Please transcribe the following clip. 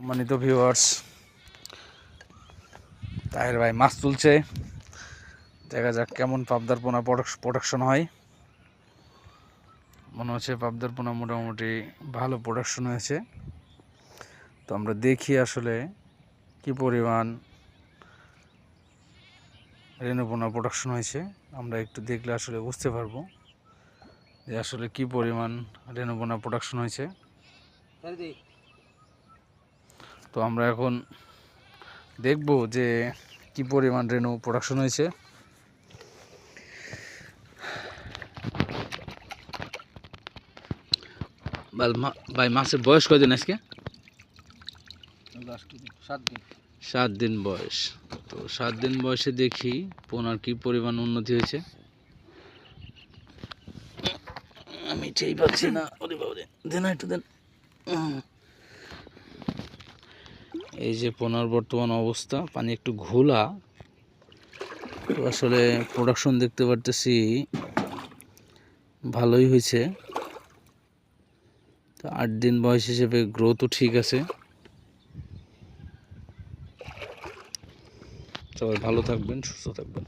সম্মানিত ভিউয়ার্স, তাহের ভাই মাছ তুলছে। দেখা যাক কেমন পাবদার পোনা প্রোডাকশন হয়। মনে হচ্ছে পাবদার পোনা মোটামুটি ভালো প্রোডাকশন হয়েছে। তো আমরা দেখি আসলে কি পরিমাণ রেনু পোনা প্রোডাকশন হয়েছে। আমরা একটু দেখলে আসলে বুঝতে পারবো যে আসলে কি পরিমাণ রেনু পোনা প্রোডাকশন হয়েছে। তো আমরা এখন দেখব যে কি পরিমাণ রেনু প্রোডাকশন হয়েছে। ভাই মাছের বয়স কয়দিন আজকে? 7 দিন বয়স। তো 7 দিন বয়সে দেখি পোনার কি পরিমাণ উন্নতি হয়েছে। আমি চেয়ে পাচ্ছি না, ওরে বাবা রে, দেন একটু দেন। এই যে পোনার বর্তমান অবস্থা, পানি একটু ঘোলা। তো আসলে প্রোডাকশন দেখতে পারতেছি ভালোই হয়েছে। তো 8 দিন বয়স হিসেবে গ্রোথও ঠিক আছে। সবাই ভালো থাকবেন, সুস্থ থাকবেন।